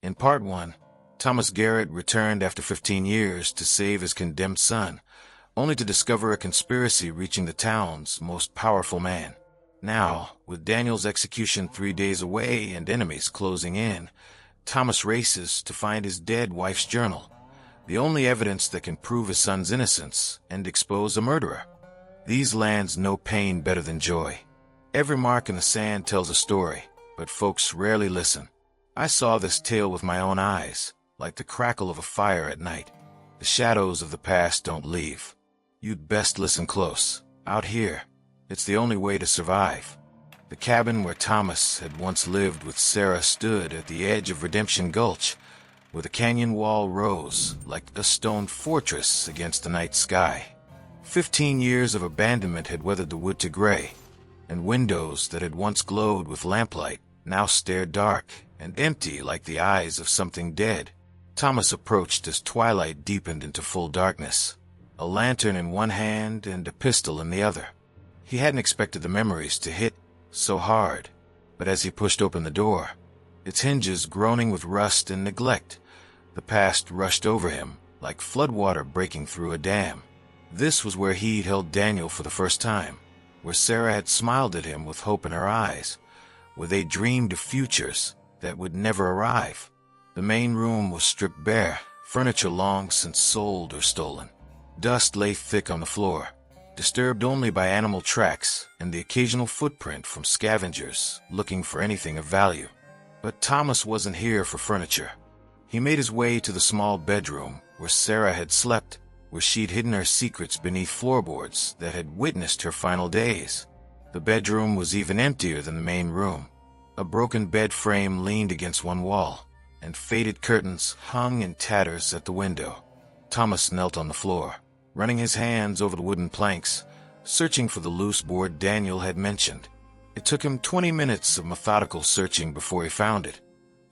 In Part 1, Thomas Garrett returned after 15 years to save his condemned son, only to discover a conspiracy reaching the town's most powerful man. Now, with Daniel's execution 3 days away and enemies closing in, Thomas races to find his dead wife's journal, the only evidence that can prove his son's innocence and expose a murderer. These lands know pain better than joy. Every mark in the sand tells a story, but folks rarely listen. I saw this tale with my own eyes, like the crackle of a fire at night. The shadows of the past don't leave. You'd best listen close. Out here, it's the only way to survive. The cabin where Thomas had once lived with Sarah stood at the edge of Redemption Gulch, where the canyon wall rose like a stone fortress against the night sky. 15 years of abandonment had weathered the wood to gray, and windows that had once glowed with lamplight now stared dark and empty like the eyes of something dead. Thomas approached as twilight deepened into full darkness, a lantern in one hand and a pistol in the other. He hadn't expected the memories to hit so hard, but as he pushed open the door, its hinges groaning with rust and neglect, the past rushed over him like floodwater breaking through a dam. This was where he'd held Daniel for the first time, where Sarah had smiled at him with hope in her eyes, where they dreamed of futures that would never arrive. The main room was stripped bare, furniture long since sold or stolen. Dust lay thick on the floor, disturbed only by animal tracks and the occasional footprint from scavengers looking for anything of value. But Thomas wasn't here for furniture. He made his way to the small bedroom where Sarah had slept, where she'd hidden her secrets beneath floorboards that had witnessed her final days. The bedroom was even emptier than the main room. A broken bed frame leaned against one wall, and faded curtains hung in tatters at the window. Thomas knelt on the floor, running his hands over the wooden planks, searching for the loose board Daniel had mentioned. It took him 20 minutes of methodical searching before he found it,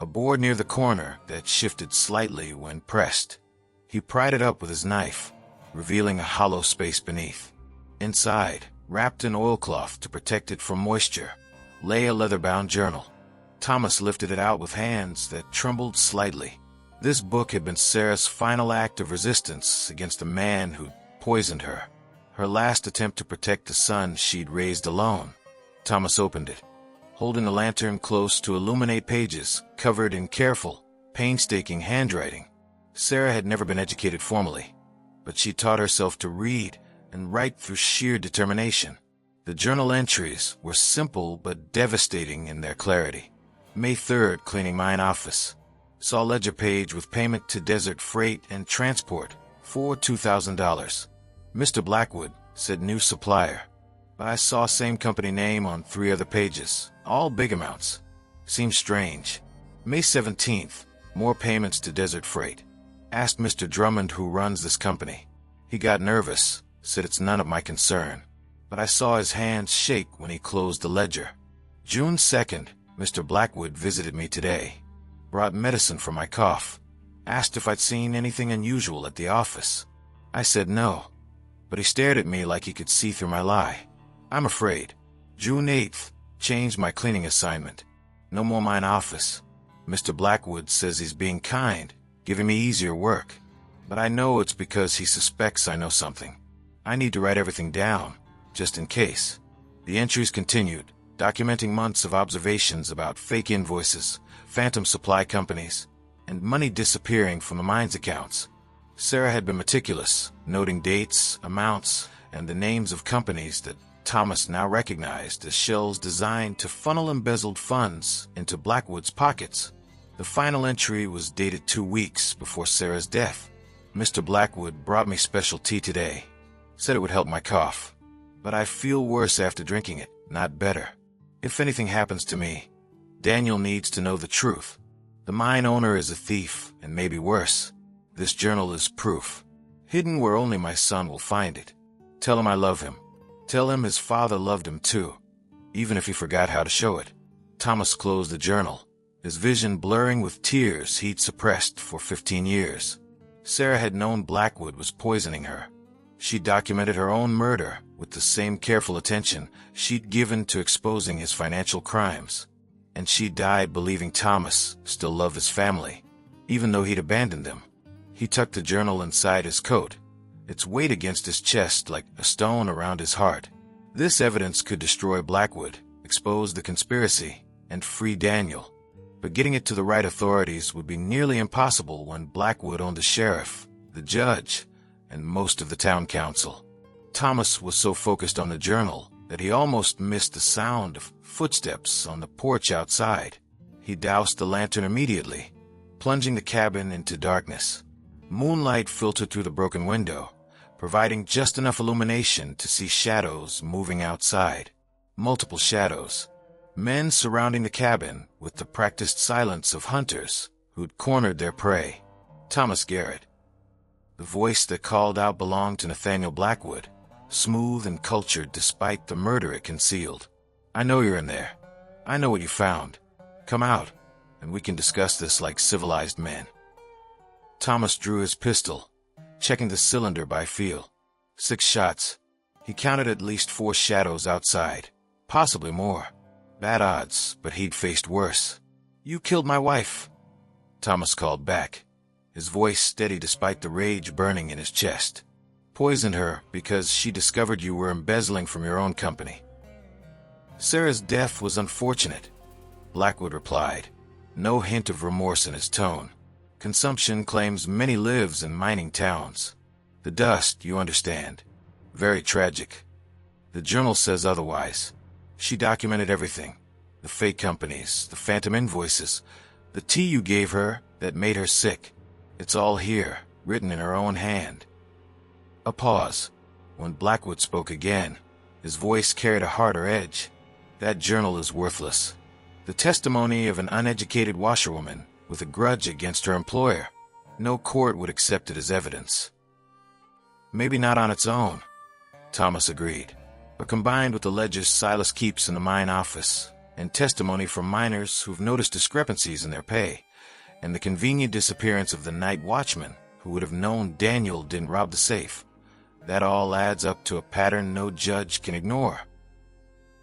a board near the corner that shifted slightly when pressed. He pried it up with his knife, revealing a hollow space beneath. Inside, wrapped in oilcloth to protect it from moisture, lay a leather-bound journal. Thomas lifted it out with hands that trembled slightly. This book had been Sarah's final act of resistance against the man who'd poisoned her, her last attempt to protect the son she'd raised alone. Thomas opened it, holding the lantern close to illuminate pages covered in careful, painstaking handwriting. Sarah had never been educated formally, but she taught herself to read and write through sheer determination. The journal entries were simple but devastating in their clarity. May 3rd, cleaning mine office. Saw ledger page with payment to Desert Freight and Transport for $2,000. Mr. Blackwood said new supplier, but I saw same company name on 3 other pages, all big amounts. Seems strange. May 17th, more payments to Desert Freight. Asked Mr. Drummond who runs this company. He got nervous, said it's none of my concern, but I saw his hands shake when he closed the ledger. June 2nd, Mr. Blackwood visited me today. Brought medicine for my cough. Asked if I'd seen anything unusual at the office. I said no, but he stared at me like he could see through my lie. I'm afraid. June 8th, changed my cleaning assignment. No more mine office. Mr. Blackwood says he's being kind, giving me easier work. But I know it's because he suspects I know something. I need to write everything down, just in case. The entries continued, documenting months of observations about fake invoices, phantom supply companies, and money disappearing from the mine's accounts. Sarah had been meticulous, noting dates, amounts, and the names of companies that Thomas now recognized as shells designed to funnel embezzled funds into Blackwood's pockets. The final entry was dated 2 weeks before Sarah's death. Mr. Blackwood brought me special tea today. Said it would help my cough. But I feel worse after drinking it, not better. If anything happens to me, Daniel needs to know the truth. The mine owner is a thief, and maybe worse. This journal is proof, hidden where only my son will find it. Tell him I love him. Tell him his father loved him too, even if he forgot how to show it. Thomas closed the journal, his vision blurring with tears he'd suppressed for 15 years. Sarah had known Blackwood was poisoning her. She documented her own murder with the same careful attention she'd given to exposing his financial crimes. and she died believing Thomas still loved his family, even though he'd abandoned them. He tucked the journal inside his coat, its weight against his chest like a stone around his heart. This evidence could destroy Blackwood, expose the conspiracy, and free Daniel. But getting it to the right authorities would be nearly impossible when Blackwood owned the sheriff, the judge, and most of the town council. Thomas was so focused on the journal that he almost missed the sound of footsteps on the porch outside. He doused the lantern immediately, plunging the cabin into darkness. Moonlight filtered through the broken window, providing just enough illumination to see shadows moving outside. Multiple shadows. Men surrounding the cabin with the practiced silence of hunters who'd cornered their prey. Thomas Garrett. The voice that called out belonged to Nathaniel Blackwood, smooth and cultured despite the murder it concealed. "I know you're in there. I know what you found. Come out, and we can discuss this like civilized men." Thomas drew his pistol, checking the cylinder by feel. 6 shots. He counted at least 4 shadows outside, possibly more. Bad odds, but he'd faced worse. "You killed my wife," Thomas called back, his voice steady despite the rage burning in his chest. "Poisoned her because she discovered you were embezzling from your own company." "Sarah's death was unfortunate," Blackwood replied, no hint of remorse in his tone. "Consumption claims many lives in mining towns. The dust, you understand. Very tragic. The journal says otherwise. She documented everything. The fake companies, the phantom invoices, the tea you gave her that made her sick. It's all here, written in her own hand." A pause. When Blackwood spoke again, his voice carried a harder edge. "That journal is worthless. The testimony of an uneducated washerwoman with a grudge against her employer. No court would accept it as evidence." "Maybe not on its own," Thomas agreed, "but combined with the ledgers Silas keeps in the mine office, and testimony from miners who've noticed discrepancies in their pay, and the convenient disappearance of the night watchman who would have known Daniel didn't rob the safe, that all adds up to a pattern no judge can ignore."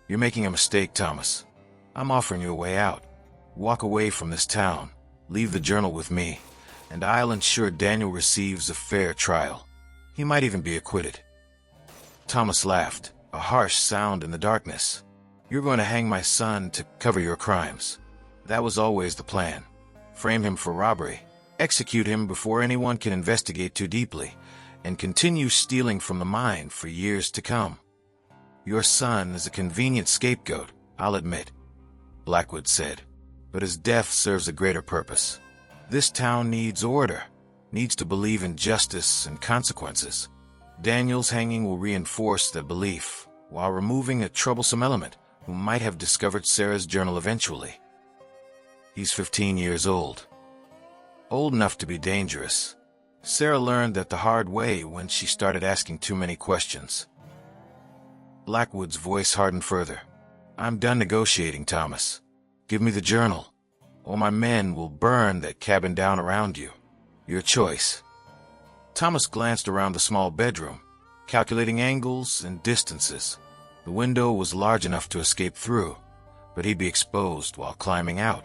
"You're making a mistake, Thomas. I'm offering you a way out. Walk away from this town. Leave the journal with me, and I'll ensure Daniel receives a fair trial. He might even be acquitted." Thomas laughed, a harsh sound in the darkness. "You're going to hang my son to cover your crimes. That was always the plan. Frame him for robbery, execute him before anyone can investigate too deeply, and continue stealing from the mine for years to come. Your son is a convenient scapegoat, I'll admit," Blackwood said, "but his death serves a greater purpose. This town needs order, needs to believe in justice and consequences. Daniel's hanging will reinforce that belief, while removing a troublesome element who might have discovered Sarah's journal eventually. He's 15 years old. Old enough to be dangerous. Sarah learned that the hard way when she started asking too many questions." Blackwood's voice hardened further. "I'm done negotiating, Thomas. Give me the journal, or my men will burn that cabin down around you. Your choice." Thomas glanced around the small bedroom, calculating angles and distances. The window was large enough to escape through, but he'd be exposed while climbing out.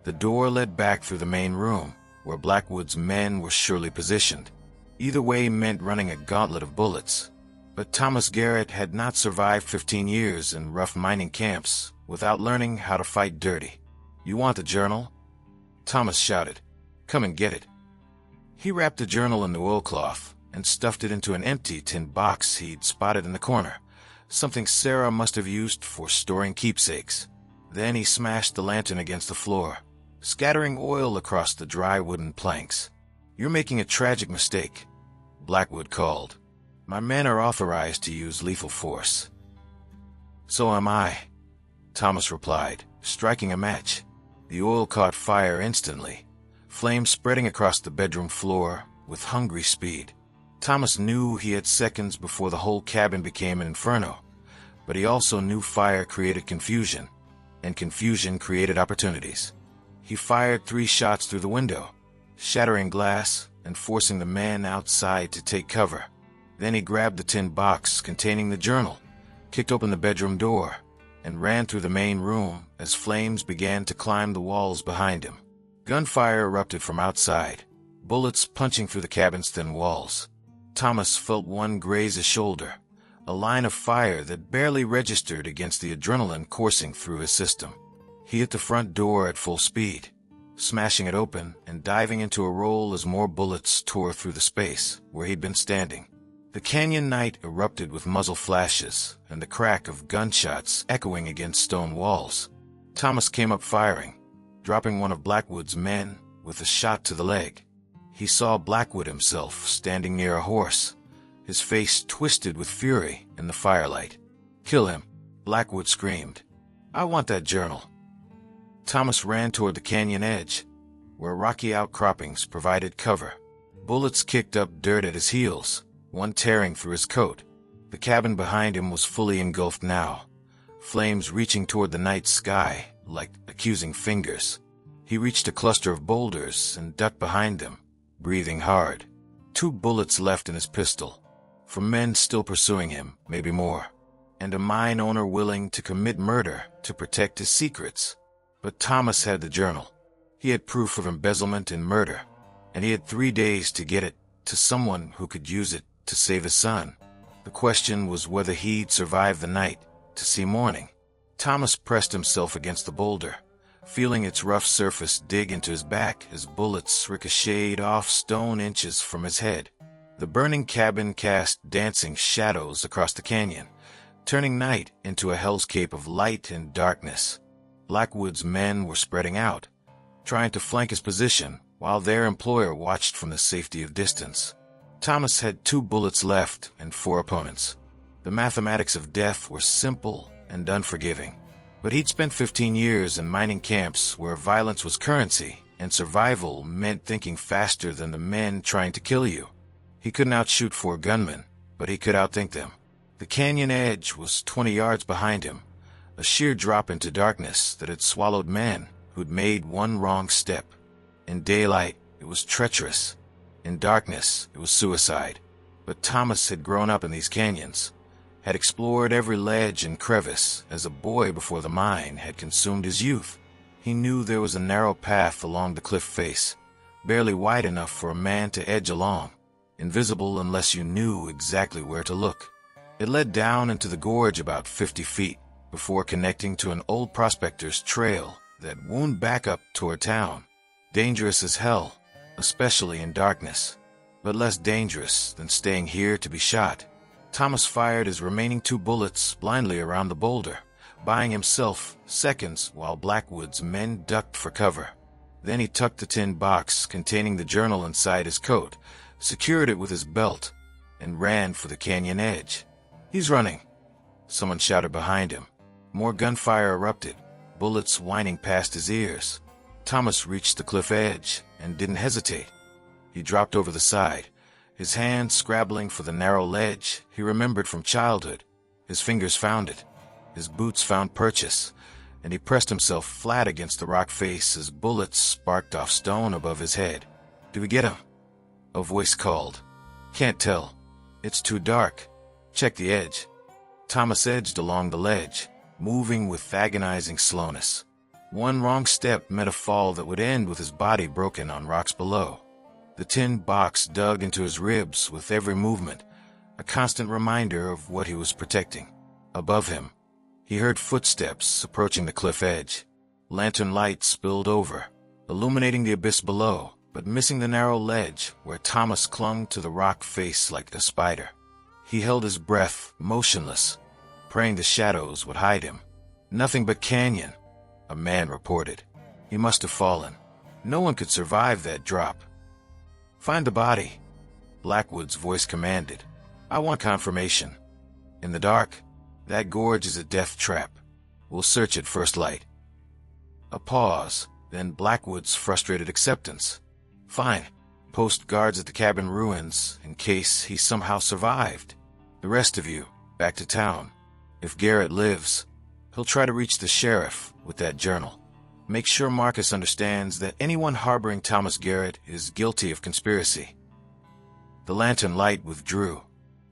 The door led back through the main room, where Blackwood's men were surely positioned. Either way meant running a gauntlet of bullets. But Thomas Garrett had not survived 15 years in rough mining camps without learning how to fight dirty. "You want the journal?" Thomas shouted. "Come and get it." He wrapped the journal in the oilcloth and stuffed it into an empty tin box he'd spotted in the corner, something Sarah must have used for storing keepsakes. Then he smashed the lantern against the floor, scattering oil across the dry wooden planks. "You're making a tragic mistake," Blackwood called. "My men are authorized to use lethal force." "So am I," Thomas replied, striking a match. The oil caught fire instantly, flames spreading across the bedroom floor with hungry speed. Thomas knew he had seconds before the whole cabin became an inferno, but he also knew fire created confusion, and confusion created opportunities. He fired 3 shots through the window, shattering glass and forcing the men outside to take cover. Then he grabbed the tin box containing the journal, kicked open the bedroom door, and ran through the main room as flames began to climb the walls behind him. Gunfire erupted from outside, bullets punching through the cabin's thin walls. Thomas felt one graze his shoulder, a line of fire that barely registered against the adrenaline coursing through his system. He hit the front door at full speed, smashing it open and diving into a roll as more bullets tore through the space where he'd been standing. The canyon night erupted with muzzle flashes and the crack of gunshots echoing against stone walls. Thomas came up firing, dropping one of Blackwood's men with a shot to the leg. He saw Blackwood himself standing near a horse, his face twisted with fury in the firelight. "Kill him," Blackwood screamed. "I want that journal." Thomas ran toward the canyon edge, where rocky outcroppings provided cover. Bullets kicked up dirt at his heels, one tearing through his coat. The cabin behind him was fully engulfed now, flames reaching toward the night sky like accusing fingers. He reached a cluster of boulders and ducked behind them, breathing hard. 2 bullets left in his pistol, from men still pursuing him, maybe more, and a mine owner willing to commit murder to protect his secrets. But Thomas had the journal. He had proof of embezzlement and murder, and he had 3 days to get it to someone who could use it to save his son. The question was whether he'd survive the night to see morning. Thomas pressed himself against the boulder, feeling its rough surface dig into his back as bullets ricocheted off stone inches from his head. The burning cabin cast dancing shadows across the canyon, turning night into a hellscape of light and darkness. Blackwood's men were spreading out, trying to flank his position while their employer watched from the safety of distance. Thomas had 2 bullets left and 4 opponents. The mathematics of death were simple and unforgiving. But he'd spent 15 years in mining camps where violence was currency and survival meant thinking faster than the men trying to kill you. He couldn't outshoot 4 gunmen, but he could outthink them. The canyon edge was 20 yards behind him, a sheer drop into darkness that had swallowed men who'd made one wrong step. In daylight, it was treacherous. In darkness, it was suicide. But Thomas had grown up in these canyons, had explored every ledge and crevice as a boy before the mine had consumed his youth. He knew there was a narrow path along the cliff face, barely wide enough for a man to edge along, invisible unless you knew exactly where to look. It led down into the gorge about 50 feet before connecting to an old prospector's trail that wound back up toward town. Dangerous as hell, especially in darkness, but less dangerous than staying here to be shot. Thomas fired his remaining 2 bullets blindly around the boulder, buying himself seconds while Blackwood's men ducked for cover. Then he tucked the tin box containing the journal inside his coat, secured it with his belt, and ran for the canyon edge. "He's running!" someone shouted behind him. More gunfire erupted, bullets whining past his ears. Thomas reached the cliff edge and didn't hesitate. He dropped over the side, his hands scrabbling for the narrow ledge he remembered from childhood. His fingers found it, his boots found purchase, and he pressed himself flat against the rock face as bullets sparked off stone above his head. "Do we get him?" a voice called. "Can't tell. It's too dark. Check the edge." Thomas edged along the ledge, moving with agonizing slowness. One wrong step meant a fall that would end with his body broken on rocks below. The tin box dug into his ribs with every movement, a constant reminder of what he was protecting. Above him, he heard footsteps approaching the cliff edge. Lantern light spilled over, illuminating the abyss below, but missing the narrow ledge where Thomas clung to the rock face like a spider. He held his breath, motionless, praying the shadows would hide him. "Nothing but canyon," a man reported. He must have fallen. No one could survive that drop. "Find the body," Blackwood's voice commanded. "I want confirmation." "In the dark, that gorge is a death trap. We'll search at first light." A pause, then Blackwood's frustrated acceptance. "Fine. Post guards at the cabin ruins in case he somehow survived. The rest of you, back to town. If Garrett lives, he'll try to reach the sheriff with that journal. Make sure Marcus understands that anyone harboring Thomas Garrett is guilty of conspiracy." The lantern light withdrew.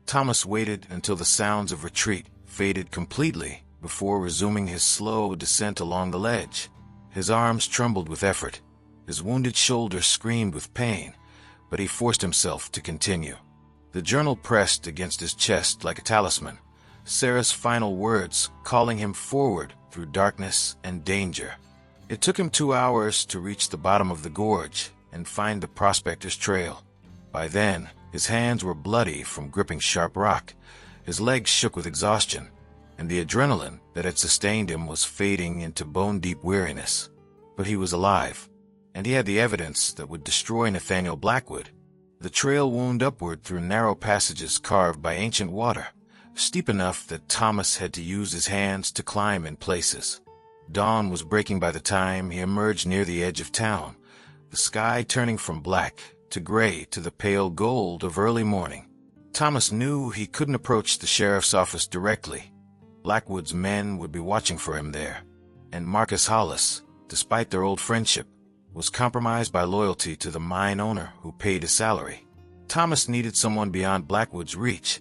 Thomas waited until the sounds of retreat faded completely before resuming his slow descent along the ledge. His arms trembled with effort. His wounded shoulder screamed with pain, but he forced himself to continue. The journal pressed against his chest like a talisman, Sarah's final words calling him forward through darkness and danger. It took him 2 hours to reach the bottom of the gorge and find the prospector's trail. By then, his hands were bloody from gripping sharp rock, his legs shook with exhaustion, and the adrenaline that had sustained him was fading into bone-deep weariness. But he was alive, and he had the evidence that would destroy Nathaniel Blackwood. The trail wound upward through narrow passages carved by ancient water, steep enough that Thomas had to use his hands to climb in places. Dawn was breaking by the time he emerged near the edge of town, the sky turning from black to gray to the pale gold of early morning. Thomas knew he couldn't approach the sheriff's office directly. Blackwood's men would be watching for him there, and Marcus Hollis, despite their old friendship, was compromised by loyalty to the mine owner who paid his salary. Thomas needed someone beyond Blackwood's reach,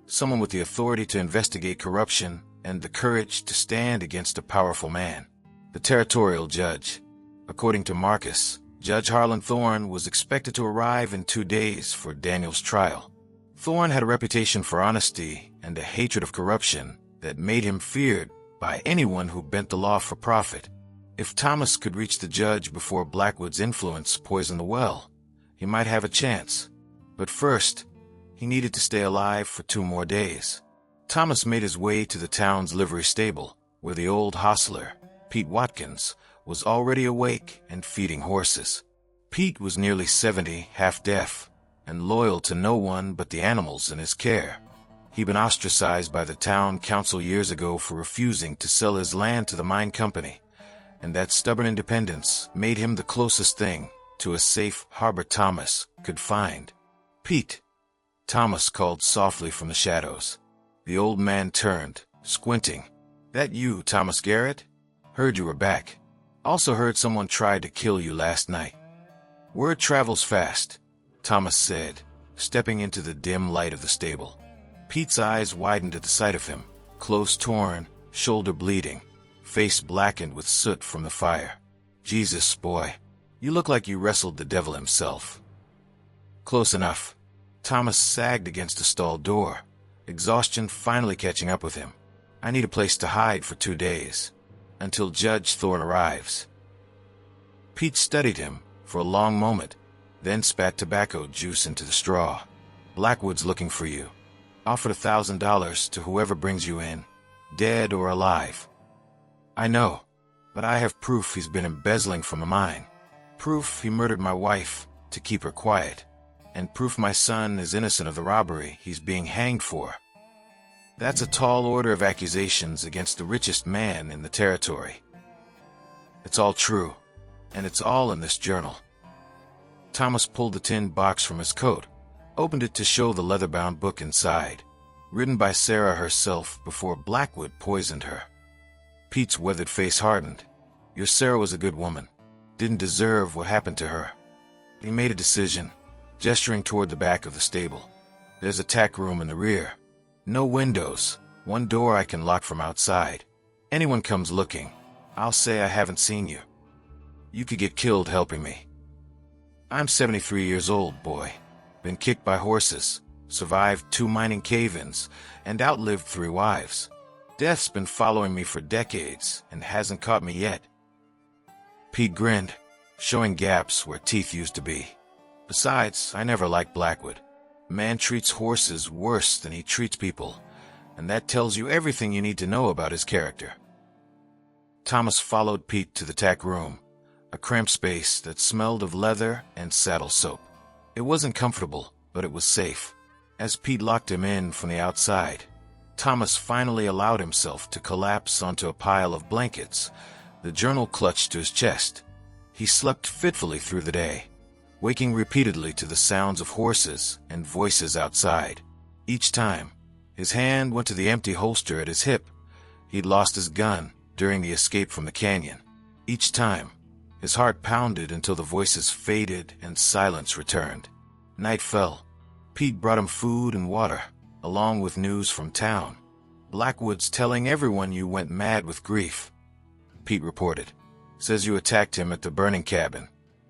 someone with the authority to investigate corruption and the courage to stand against a powerful man. The territorial judge. According to Marcus, Judge Harlan Thorne was expected to arrive in 2 days for Daniel's trial. Thorne had a reputation for honesty and a hatred of corruption that made him feared by anyone who bent the law for profit. If Thomas could reach the judge before Blackwood's influence poisoned the well, he might have a chance. But first, he needed to stay alive for 2 more days. Thomas made his way to the town's livery stable, where the old hostler, Pete Watkins, was already awake and feeding horses. Pete was nearly 70, half-deaf, and loyal to no one but the animals in his care. He'd been ostracized by the town council years ago for refusing to sell his land to the mine company, and that stubborn independence made him the closest thing to a safe harbor Thomas could find. "Pete," Thomas called softly from the shadows. The old man turned, squinting. "That you, Thomas Garrett? Heard you were back. Also heard someone tried to kill you last night." "Word travels fast," Thomas said, stepping into the dim light of the stable. Pete's eyes widened at the sight of him, clothes torn, shoulder bleeding, face blackened with soot from the fire. "Jesus, boy, you look like you wrestled the devil himself." "Close enough." Thomas sagged against the stall door, exhaustion finally catching up with him. "I need a place to hide for 2 days, until Judge Thorne arrives." Pete studied him for a long moment, then spat tobacco juice into the straw. "Blackwood's looking for you. Offered $1,000 to whoever brings you in, dead or alive." "I know, but I have proof he's been embezzling from the mine. Proof he murdered my wife to keep her quiet, and proof my son is innocent of the robbery he's being hanged for." That's a tall order of accusations against the richest man in the territory. "It's all true, and it's all in this journal." Thomas pulled the tin box from his coat, opened it to show the leather-bound book inside, written by Sarah herself before Blackwood poisoned her. Pete's weathered face hardened. "Your Sarah was a good woman. Didn't deserve what happened to her." He made a decision, gesturing toward the back of the stable. "There's a tack room in the rear. No windows, 1 door I can lock from outside. Anyone comes looking, I'll say I haven't seen you. You could get killed helping me. I'm 73 years old, boy. Been kicked by horses, survived 2 mining cave-ins, and outlived 3 wives. Death's been following me for decades and hasn't caught me yet." Pete grinned, showing gaps where teeth used to be. "Besides, I never liked Blackwood. Man treats horses worse than he treats people, and that tells you everything you need to know about his character." Thomas followed Pete to the tack room, a cramped space that smelled of leather and saddle soap. It wasn't comfortable, but it was safe. As Pete locked him in from the outside, Thomas finally allowed himself to collapse onto a pile of blankets, the journal clutched to his chest. He slept fitfully through the day, waking repeatedly to the sounds of horses and voices outside. Each time, his hand went to the empty holster at his hip. He'd lost his gun during the escape from the canyon. Each time, his heart pounded until the voices faded and silence returned. Night fell. Pete brought him food and water, along with news from town. Blackwood's telling everyone you went mad with grief, Pete reported. Says you attacked him at the burning cabin,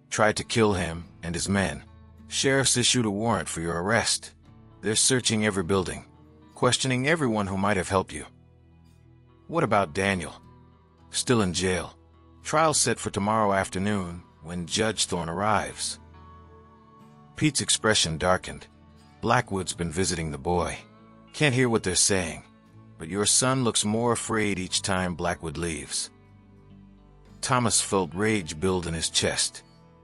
tried to kill him and his men. Sheriff's issued a warrant for your arrest. They're searching every building, questioning everyone who might have helped you. What about Daniel? Still in jail. Trial set for tomorrow afternoon when Judge Thorne arrives. Pete's expression darkened. Blackwood's been visiting the boy. Can't hear what they're saying, but your son looks more afraid each time Blackwood leaves. Thomas felt rage build in his chest.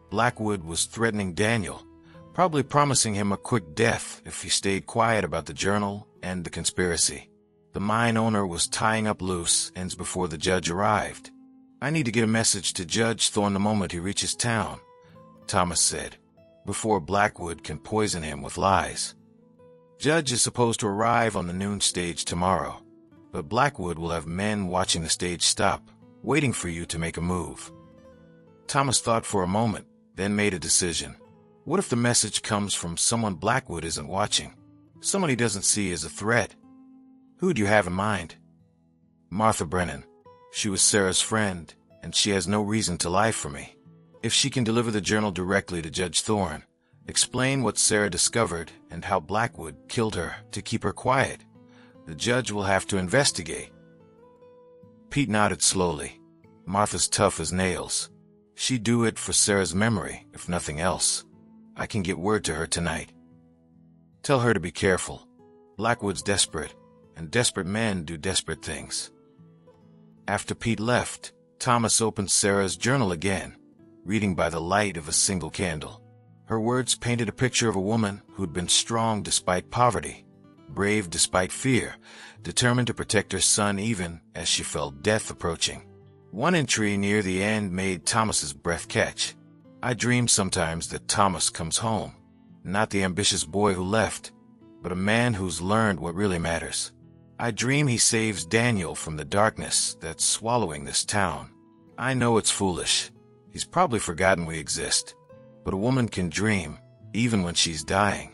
Blackwood was threatening Daniel, probably promising him a quick death if he stayed quiet about the journal and the conspiracy. The mine owner was tying up loose ends before the judge arrived. I need to get a message to Judge Thorne the moment he reaches town, Thomas said, before Blackwood can poison him with lies. Judge is supposed to arrive on the noon stage tomorrow, but Blackwood will have men watching the stage stop, waiting for you to make a move. Thomas thought for a moment, then made a decision. What if the message comes from someone Blackwood isn't watching? Someone he doesn't see as a threat? Who do you have in mind? Martha Brennan. She was Sarah's friend, and she has no reason to lie for me. If she can deliver the journal directly to Judge Thorne, explain what Sarah discovered and how Blackwood killed her to keep her quiet, the judge will have to investigate. Pete nodded slowly. Martha's tough as nails. She'd do it for Sarah's memory, if nothing else. I can get word to her tonight. Tell her to be careful. Blackwood's desperate, and desperate men do desperate things. After Pete left, Thomas opened Sarah's journal again, reading by the light of a single candle. Her words painted a picture of a woman who'd been strong despite poverty, brave despite fear, determined to protect her son even as she felt death approaching. One entry near the end made Thomas's breath catch. I dream sometimes that Thomas comes home, not the ambitious boy who left, but a man who's learned what really matters. I dream he saves Daniel from the darkness that's swallowing this town. I know it's foolish. He's probably forgotten we exist. But a woman can dream, even when she's dying.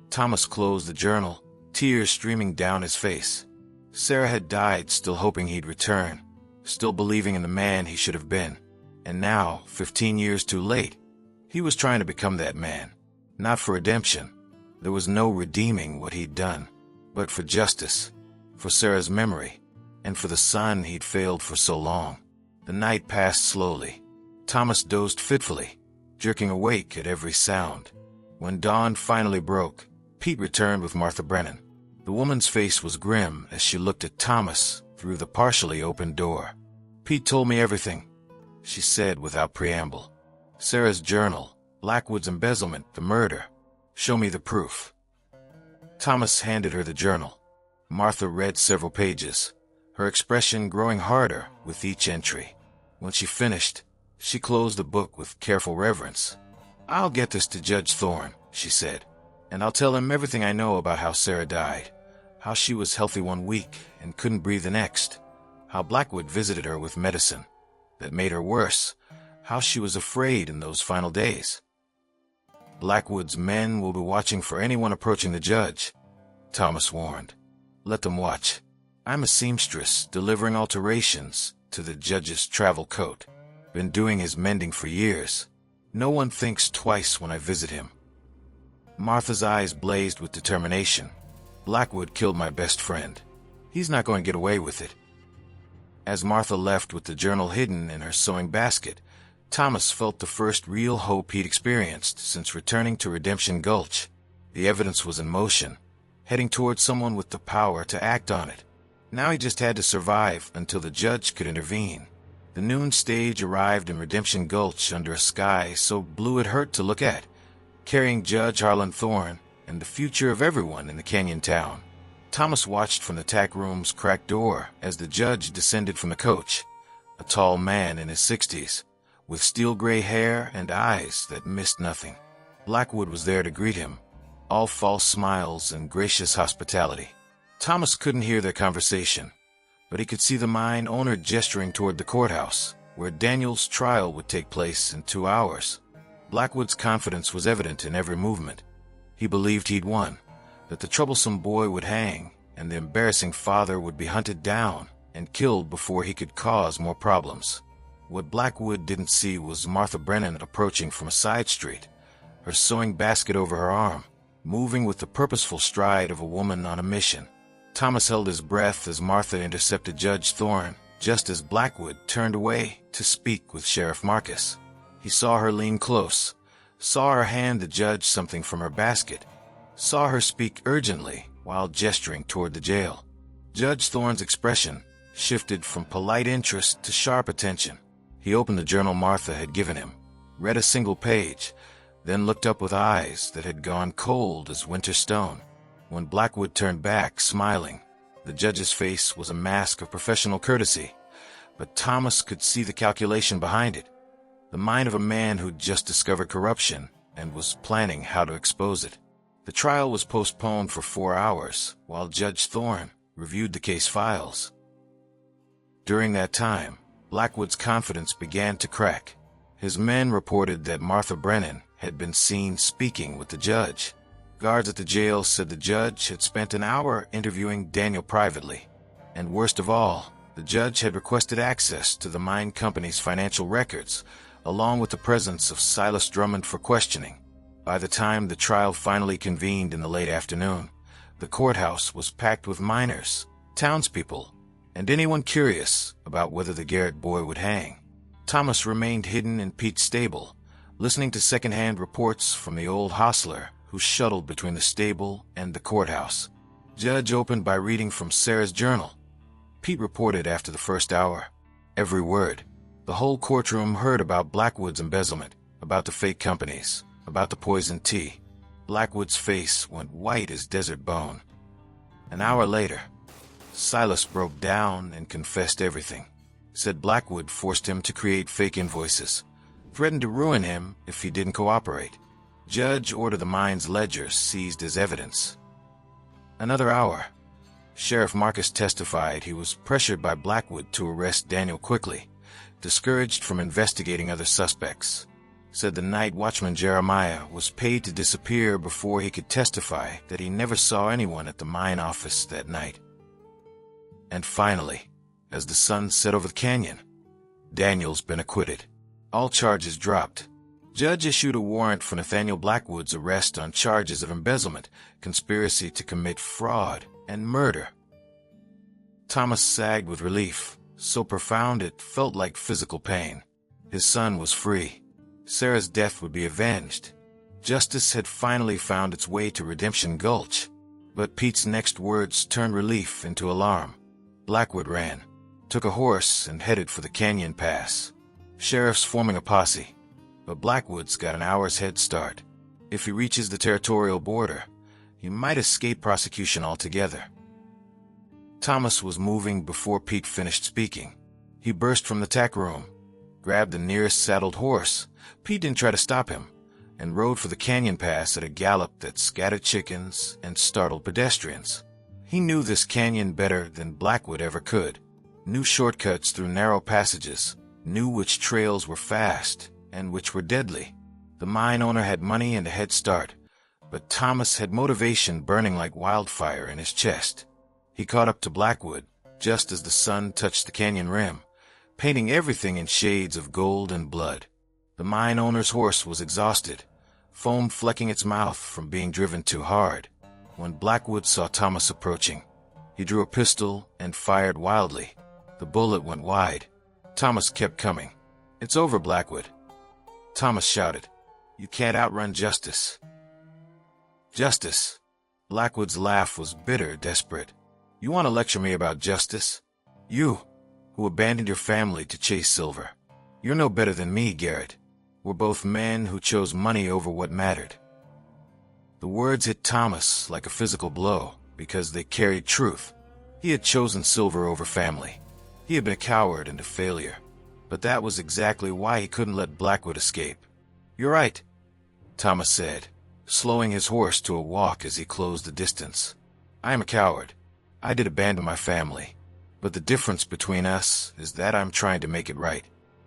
Thomas closed the journal, tears streaming down his face. Sarah had died still hoping he'd return, still believing in the man he should have been. And now, 15 years too late, he was trying to become that man. Not for redemption. There was no redeeming what he'd done, but for justice, for Sarah's memory, and for the son he'd failed for so long. The night passed slowly. Thomas dozed fitfully, jerking awake at every sound. When dawn finally broke, Pete returned with Martha Brennan. The woman's face was grim as she looked at Thomas through the partially opened door. Pete told me everything, she said without preamble. Sarah's journal, Blackwood's embezzlement, the murder. Show me the proof. Thomas handed her the journal. Martha read several pages, her expression growing harder with each entry. When she finished, she closed the book with careful reverence. I'll get this to Judge Thorne, she said, and I'll tell him everything I know about how Sarah died, how she was healthy one week and couldn't breathe the next, how Blackwood visited her with medicine that made her worse, how she was afraid in those final days. Blackwood's men will be watching for anyone approaching the judge, Thomas warned. Let them watch. I'm a seamstress delivering alterations to the judge's travel coat. Been doing his mending for years. No one thinks twice when I visit him. Martha's eyes blazed with determination. Blackwood killed my best friend. He's not going to get away with it. As Martha left with the journal hidden in her sewing basket, Thomas felt the first real hope he'd experienced since returning to Redemption Gulch. The evidence was in motion, heading towards someone with the power to act on it. Now he just had to survive until the judge could intervene. The noon stage arrived in Redemption Gulch under a sky so blue it hurt to look at, carrying Judge Harlan Thorne and the future of everyone in the canyon town. Thomas watched from the tack room's cracked door as the judge descended from the coach, a tall man in his 60s, with steel-gray hair and eyes that missed nothing. Blackwood was there to greet him, all false smiles and gracious hospitality. Thomas couldn't hear their conversation, but he could see the mine owner gesturing toward the courthouse, where Daniel's trial would take place in 2 hours. Blackwood's confidence was evident in every movement. He believed he'd won, that the troublesome boy would hang, and the embarrassing father would be hunted down and killed before he could cause more problems. What Blackwood didn't see was Martha Brennan approaching from a side street, her sewing basket over her arm, moving with the purposeful stride of a woman on a mission. Thomas held his breath as Martha intercepted Judge Thorne, just as Blackwood turned away to speak with Sheriff Marcus. He saw her lean close, saw her hand the judge something from her basket, saw her speak urgently while gesturing toward the jail. Judge Thorne's expression shifted from polite interest to sharp attention. He opened the journal Martha had given him, read a single page, then looked up with eyes that had gone cold as winter stone. When Blackwood turned back, smiling, the judge's face was a mask of professional courtesy, but Thomas could see the calculation behind it, the mind of a man who'd just discovered corruption and was planning how to expose it. The trial was postponed for 4 hours while Judge Thorne reviewed the case files. During that time, Blackwood's confidence began to crack. His men reported that Martha Brennan had been seen speaking with the judge. Guards at the jail said the judge had spent an hour interviewing Daniel privately. And worst of all, the judge had requested access to the mine company's financial records, along with the presence of Silas Drummond for questioning. By the time the trial finally convened in the late afternoon, the courthouse was packed with miners, townspeople, and anyone curious about whether the Garrett boy would hang. Thomas remained hidden in Pete's stable, listening to second-hand reports from the old hostler who shuttled between the stable and the courthouse. Judge opened by reading from Sarah's journal. Pete reported after the first hour. Every word. The whole courtroom heard about Blackwood's embezzlement, about the fake companies, about the poisoned tea. Blackwood's face went white as desert bone. An hour later, Silas broke down and confessed everything. Said Blackwood forced him to create fake invoices, threatened to ruin him if he didn't cooperate. Judge ordered the mine's ledgers seized as evidence. Another hour. Sheriff Marcus testified he was pressured by Blackwood to arrest Daniel quickly, discouraged from investigating other suspects. Said the night watchman Jeremiah was paid to disappear before he could testify that he never saw anyone at the mine office that night. And finally, as the sun set over the canyon, Daniel's been acquitted. All charges dropped. Judge issued a warrant for Nathaniel Blackwood's arrest on charges of embezzlement, conspiracy to commit fraud, and murder. Thomas sagged with relief, so profound it felt like physical pain. His son was free. Sarah's death would be avenged. Justice had finally found its way to Redemption Gulch. But Pete's next words turned relief into alarm. Blackwood ran, took a horse, and headed for the canyon pass. Sheriff's forming a posse, but Blackwood's got an hour's head start. If he reaches the territorial border, he might escape prosecution altogether. Thomas was moving before Pete finished speaking. He burst from the tack room, grabbed the nearest saddled horse. Pete didn't try to stop him, and rode for the canyon pass at a gallop that scattered chickens and startled pedestrians. He knew this canyon better than Blackwood ever could, knew shortcuts through narrow passages, knew which trails were fast and which were deadly. The mine owner had money and a head start, but Thomas had motivation burning like wildfire in his chest. He caught up to Blackwood just as the sun touched the canyon rim, painting everything in shades of gold and blood. The mine owner's horse was exhausted, foam flecking its mouth from being driven too hard. When Blackwood saw Thomas approaching, he drew a pistol and fired wildly. The bullet went wide. Thomas kept coming. "It's over, Blackwood." Thomas shouted, "You can't outrun justice." "Justice?" Blackwood's laugh was bitter, desperate. "You want to lecture me about justice? You, who abandoned your family to chase silver. You're no better than me, Garrett. We're both men who chose money over what mattered." The words hit Thomas like a physical blow because they carried truth. He had chosen silver over family. He had been a coward and a failure. But that was exactly why he couldn't let Blackwood escape. "You're right," Thomas said, slowing his horse to a walk as he closed the distance. "I am a coward. I did abandon my family. But the difference between us is that I'm trying to make it right.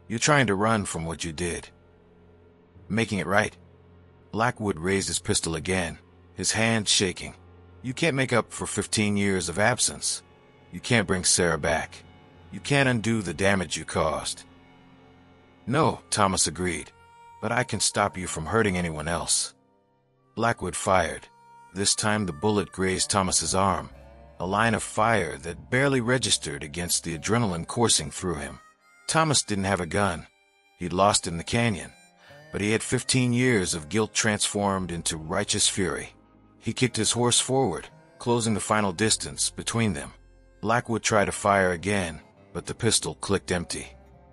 You're trying to run from what you did. Making it right." Blackwood raised his pistol again, his hand shaking. You can't make up for 15 years of absence. You can't bring Sarah back. You can't undo the damage you caused. No, Thomas agreed, but I can stop you from hurting anyone else. Blackwood fired. This time the bullet grazed Thomas's arm, a line of fire that barely registered against the adrenaline coursing through him. Thomas didn't have a gun. He'd lost in the canyon, but he had 15 years of guilt transformed into righteous fury. He kicked his horse forward, closing the final distance between them. Blackwood tried to fire again, but the pistol clicked empty.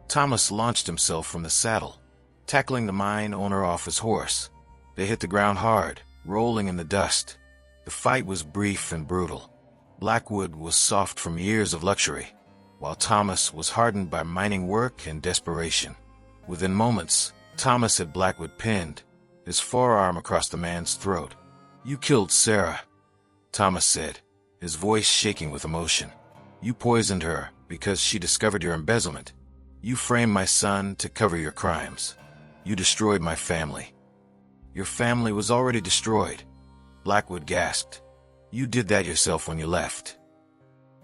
Thomas launched himself from the saddle, tackling the mine owner off his horse. They hit the ground hard, rolling in the dust. The fight was brief and brutal. Blackwood was soft from years of luxury, while Thomas was hardened by mining work and desperation. Within moments, Thomas had Blackwood pinned, his forearm across the man's throat. "You killed Sarah," Thomas said, his voice shaking with emotion. "You poisoned her because she discovered your embezzlement. You framed my son to cover your crimes. You destroyed my family." "Your family was already destroyed," Blackwood gasped. "You did that yourself when you left."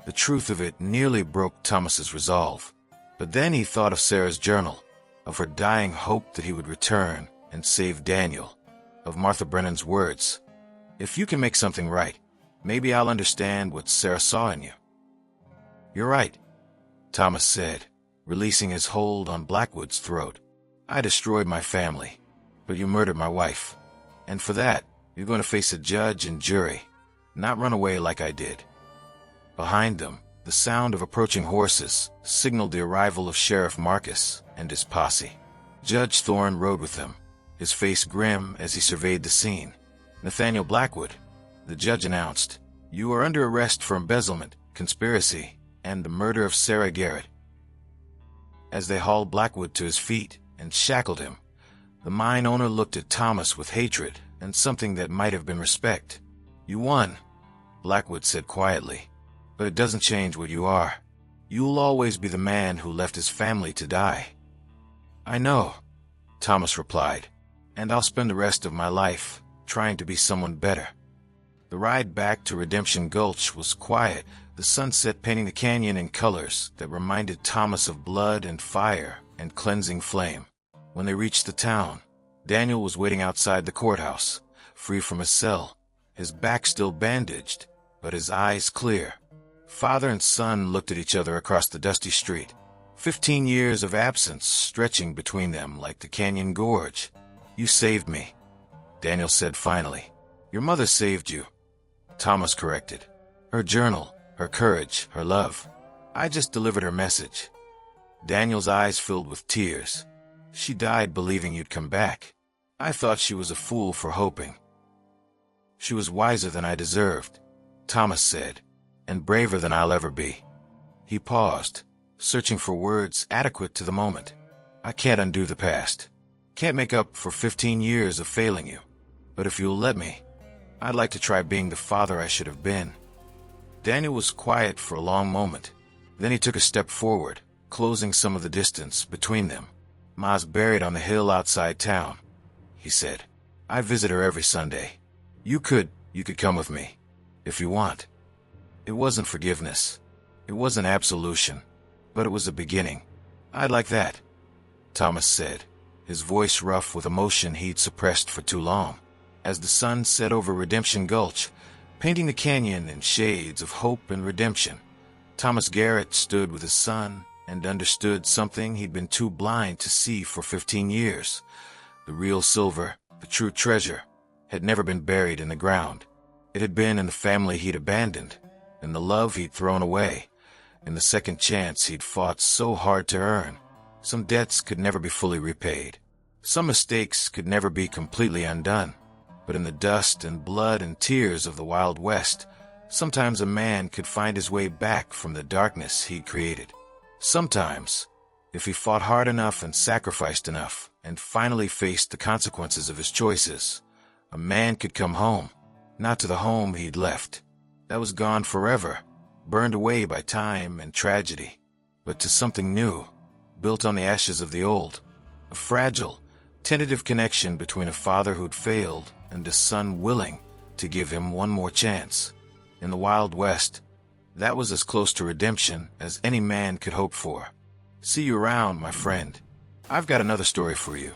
The truth of it nearly broke Thomas's resolve. But then he thought of Sarah's journal, of her dying hope that he would return and save Daniel, of Martha Brennan's words, "If you can make something right, maybe I'll understand what Sarah saw in you." "You're right," Thomas said, releasing his hold on Blackwood's throat. "I destroyed my family, but you murdered my wife. And for that, you're going to face a judge and jury, not run away like I did." Behind them, the sound of approaching horses signaled the arrival of Sheriff Marcus and his posse. Judge Thorne rode with them, his face grim as he surveyed the scene. "Nathaniel Blackwood," the judge announced, "you are under arrest for embezzlement, conspiracy, and the murder of Sarah Garrett." As they hauled Blackwood to his feet and shackled him, the mine owner looked at Thomas with hatred and something that might have been respect. "You won," Blackwood said quietly, "but it doesn't change what you are. You'll always be the man who left his family to die." "I know," Thomas replied, "and I'll spend the rest of my life trying to be someone better." The ride back to Redemption Gulch was quiet, the sunset painting the canyon in colors that reminded Thomas of blood and fire and cleansing flame. When they reached the town, Daniel was waiting outside the courthouse, free from his cell, his back still bandaged, but his eyes clear. Father and son looked at each other across the dusty street, 15 years of absence stretching between them like the canyon gorge. "You saved me," Daniel said finally. "Your mother saved you," Thomas corrected. "Her journal, her courage, her love. I just delivered her message." Daniel's eyes filled with tears. "She died believing you'd come back. I thought she was a fool for hoping." "She was wiser than I deserved," Thomas said, "and braver than I'll ever be." He paused, searching for words adequate to the moment. "I can't undo the past. Can't make up for 15 years of failing you. But if you'll let me, I'd like to try being the father I should have been." Daniel was quiet for a long moment. Then he took a step forward, closing some of the distance between them. "Ma's buried on the hill outside town," he said. "I visit her every Sunday. You could come with me, if you want." It wasn't forgiveness. It wasn't absolution. But it was a beginning. "I'd like that," Thomas said, his voice rough with emotion he'd suppressed for too long. As the sun set over Redemption Gulch, painting the canyon in shades of hope and redemption, Thomas Garrett stood with his son and understood something he'd been too blind to see for 15 years. The real silver, the true treasure, had never been buried in the ground. It had been in the family he'd abandoned, in the love he'd thrown away, in the second chance he'd fought so hard to earn. Some debts could never be fully repaid. Some mistakes could never be completely undone. But in the dust and blood and tears of the Wild West, sometimes a man could find his way back from the darkness he'd created. Sometimes, if he fought hard enough and sacrificed enough and finally faced the consequences of his choices, a man could come home, not to the home he'd left. That was gone forever, burned away by time and tragedy, but to something new, built on the ashes of the old. A fragile, tentative connection between a father who'd failed and a son willing to give him one more chance. In the Wild West, that was as close to redemption as any man could hope for. See you around, my friend. I've got another story for you.